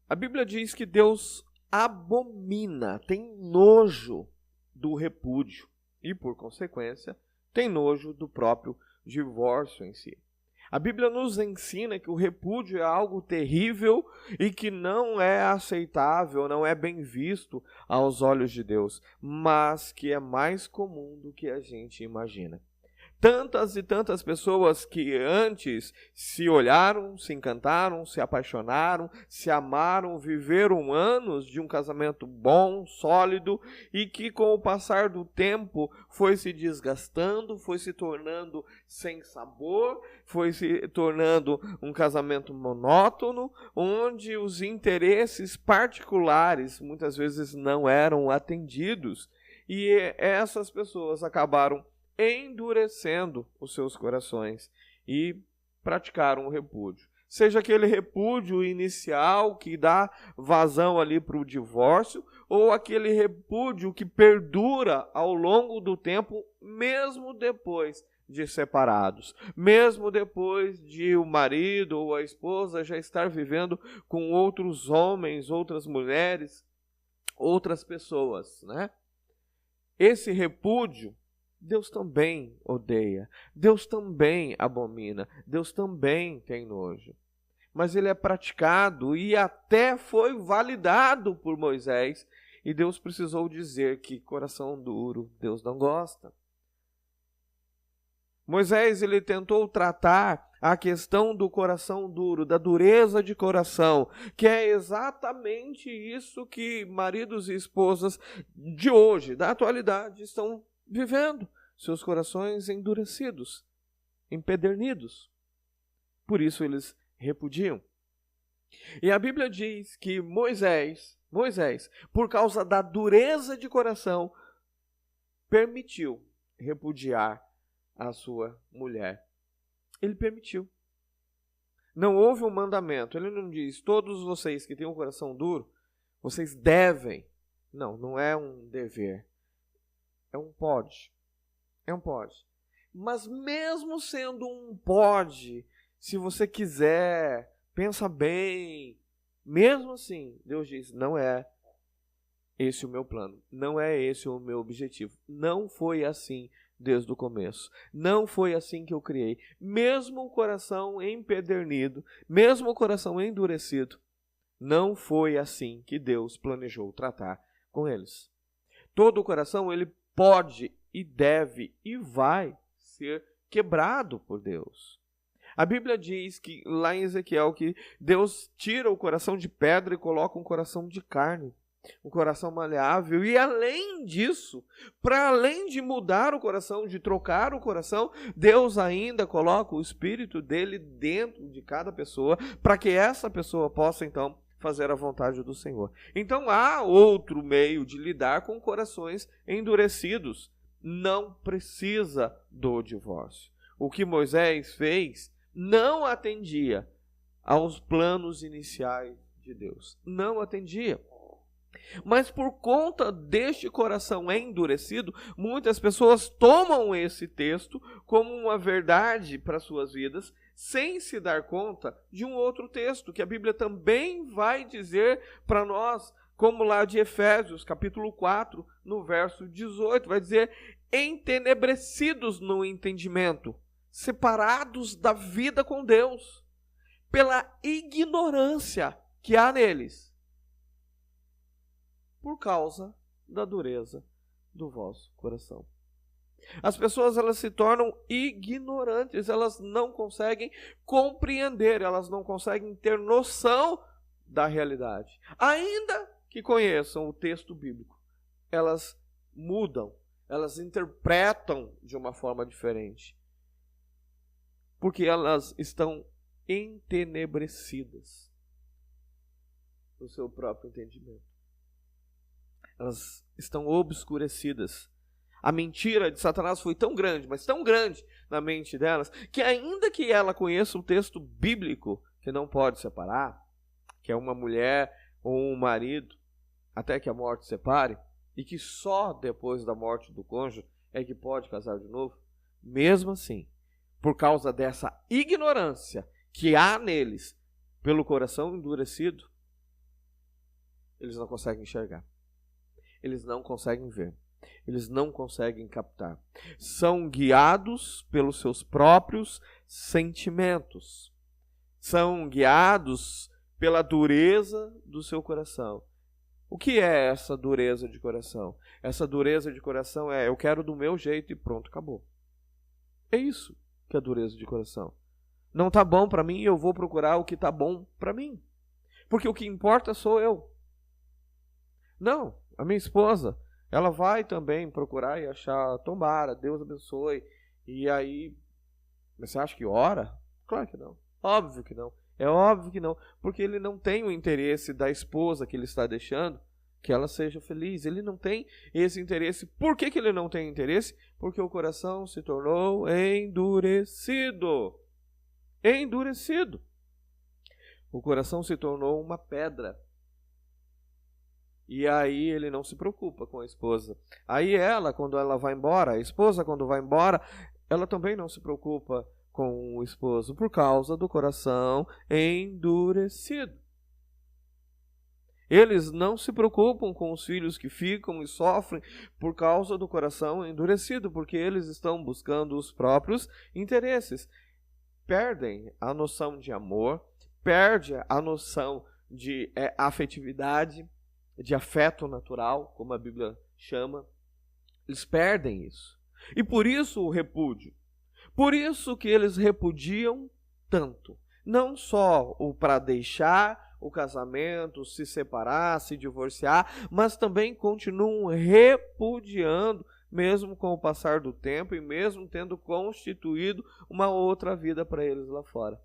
A Bíblia diz que Deus abomina, tem nojo do repúdio e, por consequência, tem nojo do próprio divórcio em si. A Bíblia nos ensina que o repúdio é algo terrível e que não é aceitável, não é bem visto aos olhos de Deus, mas que é mais comum do que a gente imagina. Tantas e tantas pessoas que antes se olharam, se encantaram, se apaixonaram, se amaram, viveram anos de um casamento bom, sólido, e que com o passar do tempo foi se desgastando, foi se tornando sem sabor, foi se tornando um casamento monótono, onde os interesses particulares muitas vezes não eram atendidos, e essas pessoas acabaram endurecendo os seus corações e praticaram o repúdio. Seja aquele repúdio inicial que dá vazão ali para o divórcio, ou aquele repúdio que perdura ao longo do tempo, mesmo depois de separados, mesmo depois de o marido ou a esposa já estar vivendo com outros homens, outras mulheres, outras pessoas, né? Esse repúdio Deus também odeia, Deus também abomina, Deus também tem nojo. Mas ele é praticado e até foi validado por Moisés, e Deus precisou dizer que coração duro Deus não gosta. Moisés ele tentou tratar a questão do coração duro, da dureza de coração, que é exatamente isso que maridos e esposas de hoje, da atualidade, estão vivendo, seus corações endurecidos, empedernidos. Por isso eles repudiam. E a Bíblia diz que Moisés, por causa da dureza de coração, permitiu repudiar a sua mulher. Ele permitiu. Não houve um mandamento. Ele não diz, todos vocês que têm um coração duro, vocês devem. Não, não é um dever. É um pode. É um pode. Mas mesmo sendo um pode, se você quiser, pensa bem, mesmo assim, Deus diz, não é esse o meu plano, não é esse o meu objetivo. Não foi assim desde o começo. Não foi assim que eu criei. Mesmo o coração empedernido, mesmo o coração endurecido, não foi assim que Deus planejou tratar com eles. Todo o coração, ele pode e deve e vai ser quebrado por Deus. A Bíblia diz que lá em Ezequiel que Deus tira o coração de pedra e coloca um coração de carne, um coração maleável. E além disso, para além de mudar o coração, de trocar o coração, Deus ainda coloca o Espírito dele dentro de cada pessoa, para que essa pessoa possa então fazer a vontade do Senhor. Então há outro meio de lidar com corações endurecidos. Não precisa do divórcio. O que Moisés fez não atendia aos planos iniciais de Deus. Não atendia. Mas por conta deste coração endurecido, muitas pessoas tomam esse texto como uma verdade para suas vidas, sem se dar conta de um outro texto que a Bíblia também vai dizer para nós, como lá de Efésios, capítulo 4, no verso 18, vai dizer, entenebrecidos no entendimento, separados da vida com Deus, pela ignorância que há neles, por causa da dureza do vosso coração. As pessoas, elas se tornam ignorantes, elas não conseguem compreender, elas não conseguem ter noção da realidade. Ainda que conheçam o texto bíblico, elas mudam, elas interpretam de uma forma diferente, porque elas estão entenebrecidas no seu próprio entendimento. Elas estão obscurecidas. A mentira de Satanás foi tão grande, mas tão grande na mente delas, que ainda que ela conheça o texto bíblico, que não pode separar, que é uma mulher ou um marido, até que a morte separe, e que só depois da morte do cônjuge é que pode casar de novo, mesmo assim, por causa dessa ignorância que há neles, pelo coração endurecido, eles não conseguem enxergar. Eles não conseguem ver. Eles não conseguem captar. São guiados pelos seus próprios sentimentos. São guiados pela dureza do seu coração. O que é essa dureza de coração? Essa dureza de coração é: eu quero do meu jeito e pronto, acabou. É isso que é dureza de coração. Não está bom para mim, eu vou procurar o que está bom para mim. Porque o que importa sou eu. Não, a minha esposa, ela vai também procurar e achar, tomara, Deus abençoe. E aí, você acha que ora? Claro que não. Óbvio que não. É óbvio que não, porque ele não tem o interesse da esposa que ele está deixando que ela seja feliz. Ele não tem esse interesse. Por que ele não tem interesse? Porque o coração se tornou endurecido. Endurecido. O coração se tornou uma pedra. E aí ele não se preocupa com a esposa. Aí ela, quando ela vai embora, a esposa, quando vai embora, ela também não se preocupa com o esposo, por causa do coração endurecido. Eles não se preocupam com os filhos que ficam e sofrem por causa do coração endurecido, porque eles estão buscando os próprios interesses. Perdem a noção de amor, perde a noção de afetividade, de afeto natural, como a Bíblia chama. Eles perdem isso. E por isso o repúdio. Por isso que eles repudiam tanto. Não só o para deixar o casamento, se separar, se divorciar, mas também continuam repudiando, mesmo com o passar do tempo e mesmo tendo constituído uma outra vida para eles lá fora.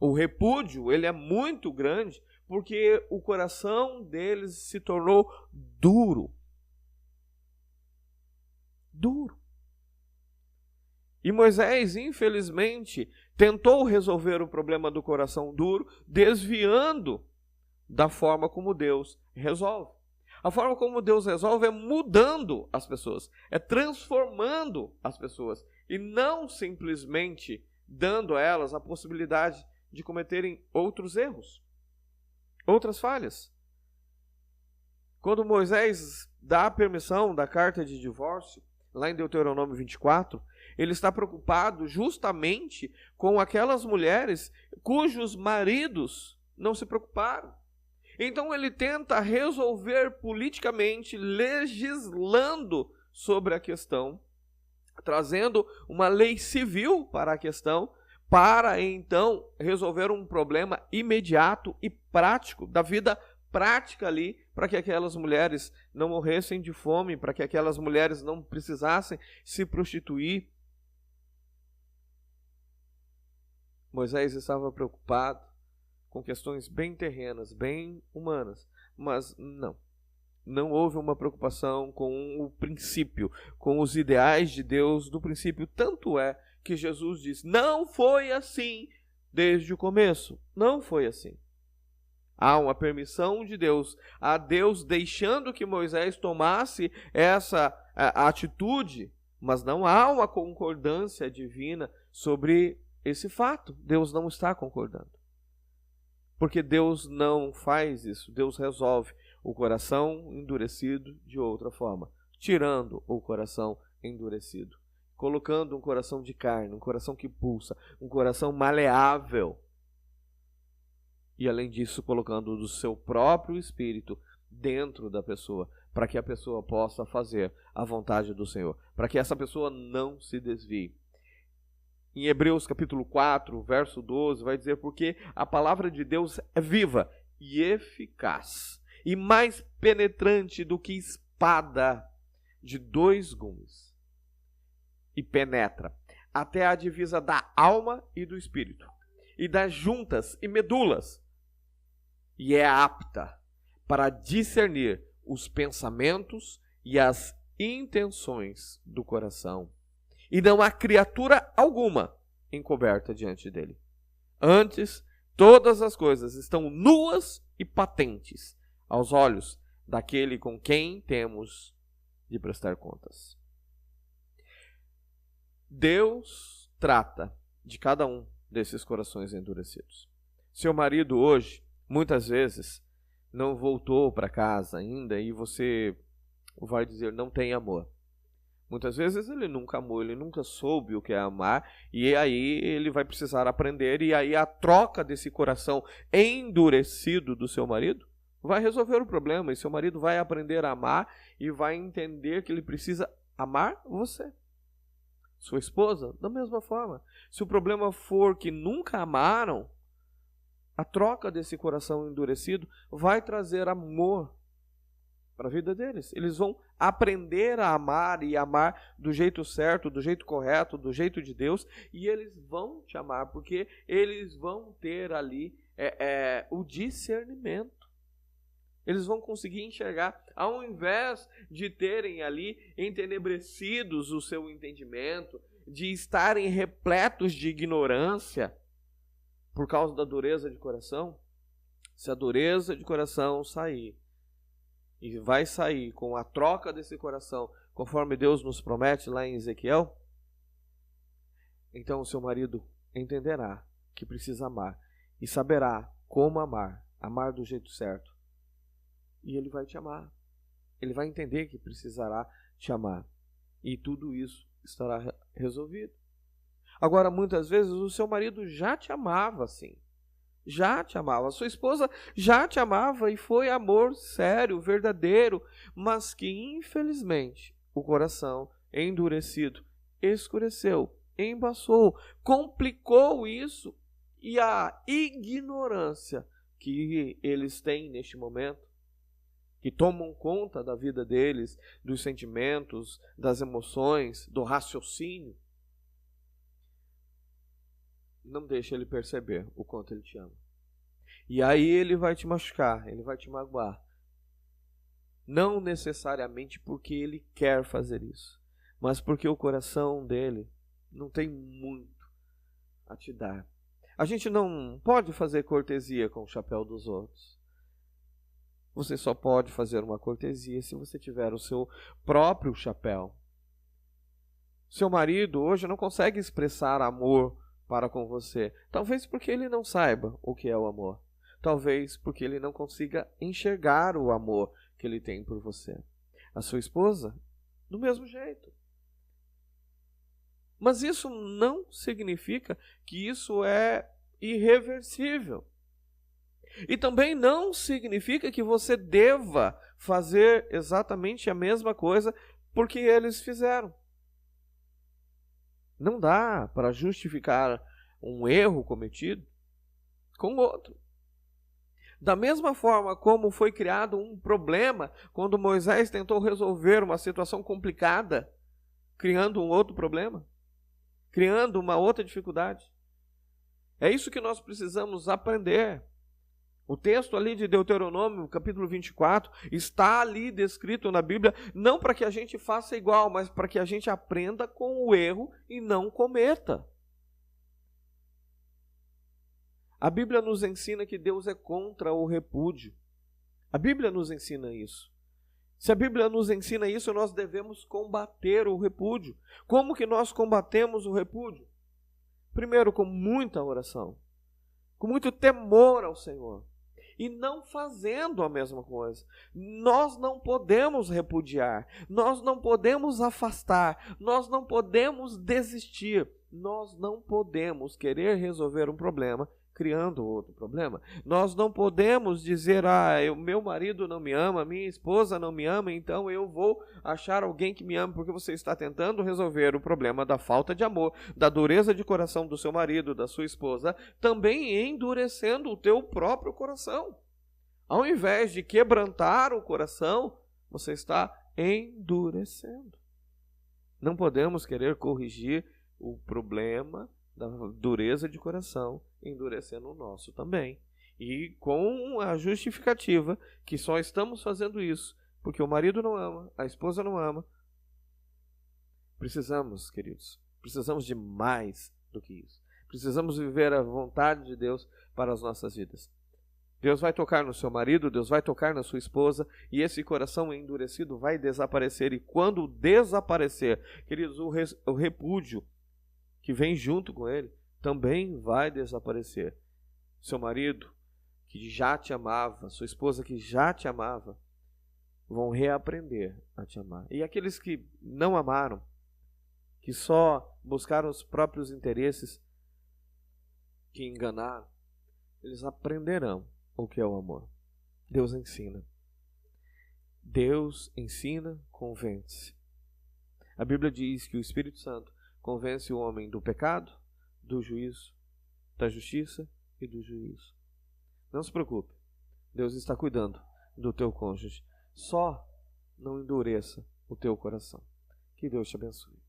O repúdio, ele é muito grande porque o coração deles se tornou duro. Duro. E Moisés, infelizmente, tentou resolver o problema do coração duro, desviando da forma como Deus resolve. A forma como Deus resolve é mudando as pessoas, é transformando as pessoas, e não simplesmente dando a elas a possibilidade de cometerem outros erros, outras falhas. Quando Moisés dá a permissão da carta de divórcio, lá em Deuteronômio 24, ele está preocupado justamente com aquelas mulheres cujos maridos não se preocuparam. Então ele tenta resolver politicamente, legislando sobre a questão, trazendo uma lei civil para a questão, para então resolver um problema imediato e prático, da vida prática ali, para que aquelas mulheres não morressem de fome, para que aquelas mulheres não precisassem se prostituir. Moisés estava preocupado com questões bem terrenas, bem humanas, mas não houve uma preocupação com o princípio, com os ideais de Deus do princípio. Tanto é que Jesus diz: não foi assim desde o começo, não foi assim. Há uma permissão de Deus, a Deus deixando que Moisés tomasse essa atitude, mas não há uma concordância divina sobre esse fato. Deus não está concordando. Porque Deus não faz isso. Deus resolve o coração endurecido de outra forma, tirando o coração endurecido, colocando um coração de carne, um coração que pulsa, um coração maleável. E além disso, colocando do seu próprio espírito dentro da pessoa, para que a pessoa possa fazer a vontade do Senhor, para que essa pessoa não se desvie. Em Hebreus capítulo 4, verso 12, vai dizer: porque a palavra de Deus é viva e eficaz, e mais penetrante do que espada de 2 gumes, e penetra até a divisa da alma e do espírito, e das juntas e medulas, e é apta para discernir os pensamentos e as intenções do coração. E não há criatura alguma encoberta diante dele. Antes, todas as coisas estão nuas e patentes aos olhos daquele com quem temos de prestar contas. Deus trata de cada um desses corações endurecidos. Seu marido hoje, muitas vezes, não voltou para casa ainda e você vai dizer não tem amor. Muitas vezes ele nunca amou, ele nunca soube o que é amar, e aí ele vai precisar aprender, e aí a troca desse coração endurecido do seu marido vai resolver o problema, e seu marido vai aprender a amar e vai entender que ele precisa amar você. Sua esposa, da mesma forma. Se o problema for que nunca amaram, a troca desse coração endurecido vai trazer amor para a vida deles. Eles vão aprender a amar e amar do jeito certo, do jeito correto, do jeito de Deus, e eles vão te amar, porque eles vão ter ali o discernimento. Eles vão conseguir enxergar, ao invés de terem ali entenebrecidos o seu entendimento, de estarem repletos de ignorância por causa da dureza de coração. Se a dureza de coração sair, e vai sair com a troca desse coração, conforme Deus nos promete lá em Ezequiel, então o seu marido entenderá que precisa amar e saberá como amar, amar do jeito certo. E ele vai te amar. Ele vai entender que precisará te amar. E tudo isso estará resolvido. Agora, muitas vezes, o seu marido já te amava assim. Já te amava. A sua esposa já te amava e foi amor sério, verdadeiro, mas que, infelizmente, o coração endurecido escureceu, embaçou, complicou isso, e a ignorância que eles têm neste momento, que tomam conta da vida deles, dos sentimentos, das emoções, do raciocínio, não deixa ele perceber o quanto ele te ama. E aí ele vai te machucar, ele vai te magoar. Não necessariamente porque ele quer fazer isso, mas porque o coração dele não tem muito a te dar. A gente não pode fazer cortesia com o chapéu dos outros. Você só pode fazer uma cortesia se você tiver o seu próprio chapéu. Seu marido hoje não consegue expressar amor para com você. Talvez porque ele não saiba o que é o amor. Talvez porque ele não consiga enxergar o amor que ele tem por você. A sua esposa, do mesmo jeito. Mas isso não significa que isso é irreversível. E também não significa que você deva fazer exatamente a mesma coisa porque eles fizeram. Não dá para justificar um erro cometido com outro. Da mesma forma como foi criado um problema quando Moisés tentou resolver uma situação complicada, criando um outro problema, criando uma outra dificuldade. É isso que nós precisamos aprender. O texto ali de Deuteronômio, capítulo 24, está ali descrito na Bíblia, não para que a gente faça igual, mas para que a gente aprenda com o erro e não cometa. A Bíblia nos ensina que Deus é contra o repúdio. A Bíblia nos ensina isso. Se a Bíblia nos ensina isso, nós devemos combater o repúdio. Como que nós combatemos o repúdio? Primeiro, com muita oração, com muito temor ao Senhor. E não fazendo a mesma coisa. Nós não podemos repudiar, nós não podemos afastar, nós não podemos desistir, nós não podemos querer resolver um problema criando outro problema. Nós não podemos dizer, o meu marido não me ama, minha esposa não me ama, então eu vou achar alguém que me ame, porque você está tentando resolver o problema da falta de amor, da dureza de coração do seu marido, da sua esposa, também endurecendo o teu próprio coração. Ao invés de quebrantar o coração, você está endurecendo. Não podemos querer corrigir o problema da dureza de coração, endurecendo o nosso também. E com a justificativa que só estamos fazendo isso porque o marido não ama, a esposa não ama. Precisamos, queridos, precisamos de mais do que isso. Precisamos viver a vontade de Deus para as nossas vidas. Deus vai tocar no seu marido, Deus vai tocar na sua esposa, e esse coração endurecido vai desaparecer. E quando desaparecer, queridos, o repúdio que vem junto com ele também vai desaparecer. Seu marido que já te amava, sua esposa que já te amava, vão reaprender a te amar. E aqueles que não amaram, que só buscaram os próprios interesses, que enganaram, eles aprenderão o que é o amor. Deus ensina. Deus ensina, convence. A Bíblia diz que o Espírito Santo convence o homem do pecado, do juízo, da justiça e do juízo. Não se preocupe. Deus está cuidando do teu cônjuge. Só não endureça o teu coração. Que Deus te abençoe.